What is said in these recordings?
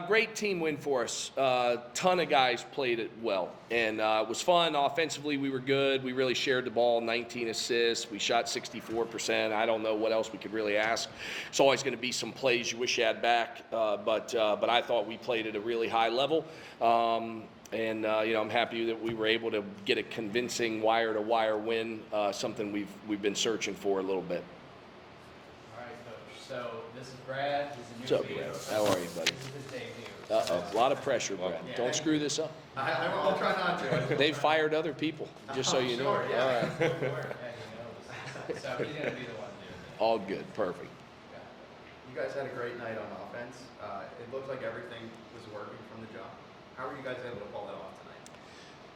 Great team win for us. Ton of guys played it well, and it was fun. Offensively, we were good. We really shared the ball, 19 assists. We shot 64%. I don't know what else we could really ask. It's always going to be some plays you wish you had back, but I thought we played at a really high level. I'm happy that we were able to get a convincing wire-to-wire win, something we've been searching for a little bit. All right, Coach. So this is Brad. This is What's up, Brad? How are you, buddy? This is his debut. Uh-oh, a lot of pressure, Brad. Yeah. Don't screw this up. I'll try not to. They've fired other people, just so you know. Sure, yeah. All right. Yeah, he knows. So he's going to be the one doing it. All good. Perfect. You guys had a great night on offense. It looked like everything was working from the jump. How were you guys able to pull that off tonight?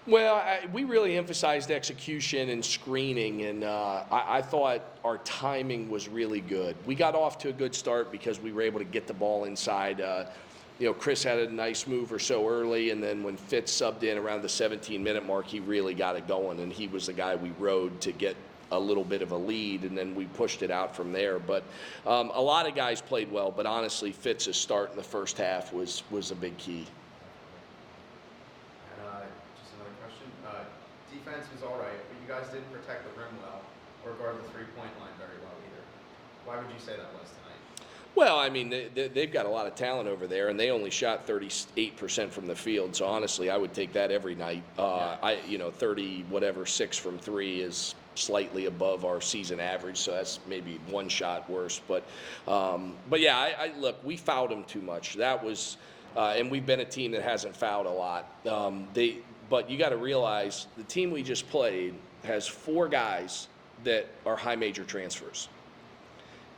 Well, we really emphasized execution and screening, and I thought our timing was really good. We got off to a good start because we were able to get the ball inside. Chris had a nice move or so early, and then when Fitz subbed in around the 17-minute mark, he really got it going, and he was the guy we rode to get a little bit of a lead, and then we pushed it out from there. But a lot of guys played well, but honestly, Fitz's start in the first half was a big key. Just another question. Defense was all right, but you guys didn't protect the rim well or guard the three-point line very well either. Why would you say that was tonight? Well, I mean, they've got a lot of talent over there, and they only shot 38% from the field. So honestly, I would take that every night. 6 from three is slightly above our season average, so that's maybe one shot worse. But yeah, look, we fouled them too much. That was, and we've been a team that hasn't fouled a lot. But you got to realize the team we just played has 4 guys that are high major transfers.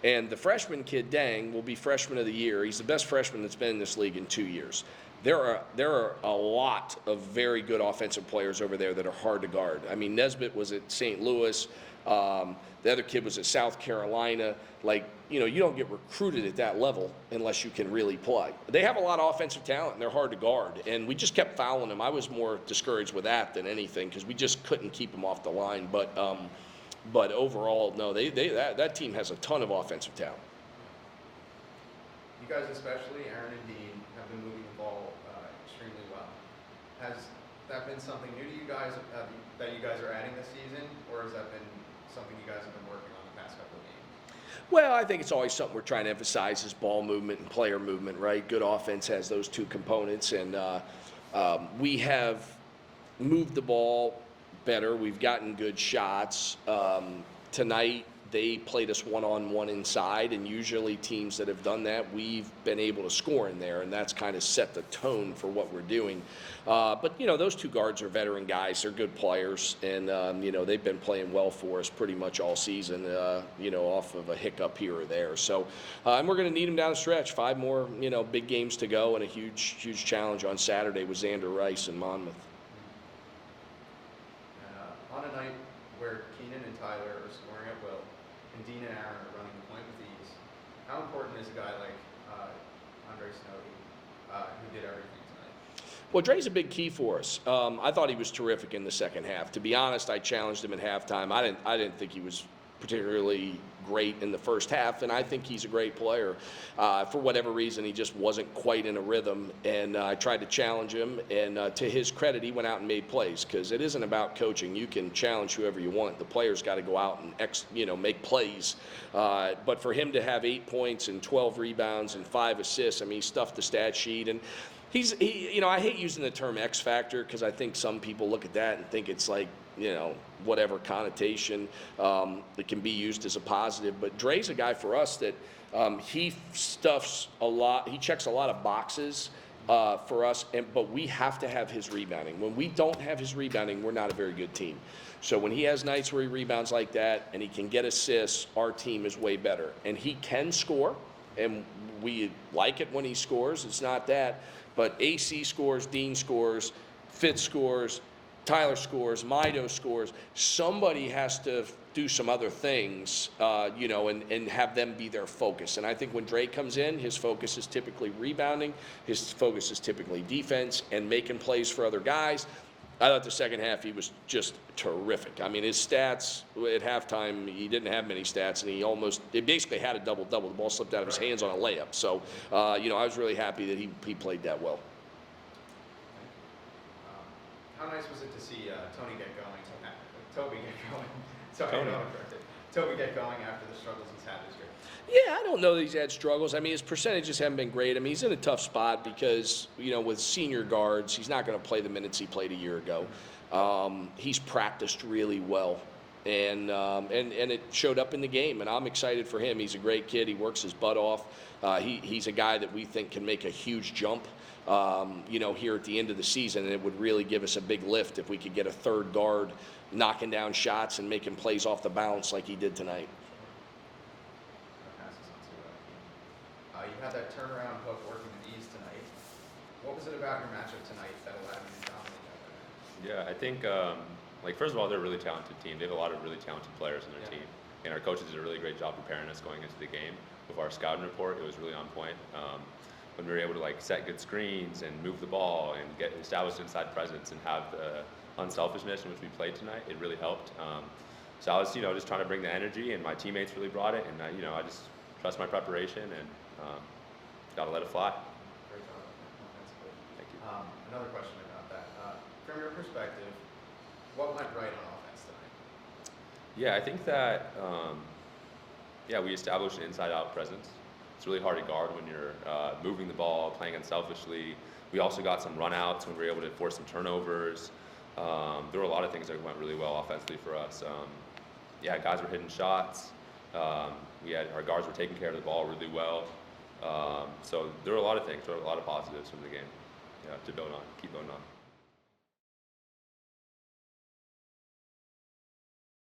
And the freshman kid, Dang, will be freshman of the year. He's the best freshman that's been in this league in 2 years. There are a lot of very good offensive players over there that are hard to guard. I mean, Nesbitt was at St. Louis. The other kid was at South Carolina. You don't get recruited at that level unless you can really play. They have a lot of offensive talent, and they're hard to guard. And we just kept fouling them. I was more discouraged with that than anything because we just couldn't keep them off the line. But overall, no, that team has a ton of offensive talent. You guys, especially Aaron and Dean, have been moving the ball extremely well. Has that been something new to you guys that you guys are adding this season, or has that been something you guys have been working on the past couple of games? Well, I think it's always something we're trying to emphasize is ball movement and player movement, right? Good offense has those two components, and we have moved the ball better. We've gotten good shots. Tonight, they played us one-on-one inside, and usually teams that have done that, we've been able to score in there, and that's kind of set the tone for what we're doing. But those 2 guards are veteran guys. They're good players, and, they've been playing well for us pretty much all season, off of a hiccup here or there. So, and we're going to need them down the stretch. 5 more, big games to go, and a huge, huge challenge on Saturday with Xander Rice and Monmouth. On a night where Keenan and Tyler are scoring at will, and Dean and Aaron are running the point with ease, how important is a guy like Andre Snowden, who did everything tonight? Well, Dre's a big key for us. I thought he was terrific in the second half. To be honest, I challenged him at halftime. I didn't think he was particularly great in the first half, and I think he's a great player. For whatever reason, he just wasn't quite in a rhythm, and I tried to challenge him, and to his credit, he went out and made plays, because it isn't about coaching. You can challenge whoever you want. The player's got to go out and make plays. But for him to have 8 points and 12 rebounds and 5 assists, I mean, he stuffed the stat sheet, and I hate using the term X factor because I think some people look at that and think it's like, whatever connotation that can be used as a positive. But Dre's a guy for us that he stuffs a lot. He checks a lot of boxes for us, but we have to have his rebounding. When we don't have his rebounding, we're not a very good team. So when he has nights where he rebounds like that and he can get assists, our team is way better. And he can score, and we like it when he scores. It's not that. But AC scores, Dean scores, Fitz scores, Tyler scores, Mido scores. Somebody has to do some other things, and have them be their focus. And I think when Dre comes in, his focus is typically rebounding. His focus is typically defense and making plays for other guys. I thought the second half he was just terrific. I mean, his stats at halftime, he didn't have many stats, and he basically had a double-double. The ball slipped out of his hands on a layup. So, I was really happy that he played that well. How nice was it to see Toby get going? Sorry, Tony. I don't correct it. Toby get going after the struggles he's had this year. Yeah, I don't know that he's had struggles. I mean, his percentages haven't been great. I mean, he's in a tough spot because, with senior guards, he's not going to play the minutes he played a year ago. He's practiced really well, and it showed up in the game, and I'm excited for him. He's a great kid. He works his butt off. He's a guy that we think can make a huge jump, here at the end of the season, and it would really give us a big lift if we could get a third guard knocking down shots and making plays off the bounce like he did tonight. Passes on to Keenan. You had that turnaround hook working with ease tonight. What was it about your matchup tonight that allowed you to dominate that? Yeah, I think, first of all, they're a really talented team. They have a lot of really talented players in their team. And our coaches did a really great job preparing us going into the game. With our scouting report, it was really on point. When we were able to set good screens and move the ball and get established inside presence and have the unselfishness in which we played tonight, it really helped. So I was, just trying to bring the energy, and my teammates really brought it. And I just trust my preparation and got to let it fly. Great job offensively. Thank you. Another question about that. From your perspective, what went right on offense tonight? Yeah, I think that we established an inside-out presence. It's really hard to guard when you're moving the ball, playing unselfishly. We also got some runouts when we were able to force some turnovers. There were a lot of things that went really well offensively for us. Guys were hitting shots. Our guards were taking care of the ball really well. So there were a lot of things. There were a lot of positives from the game to build on, keep building on.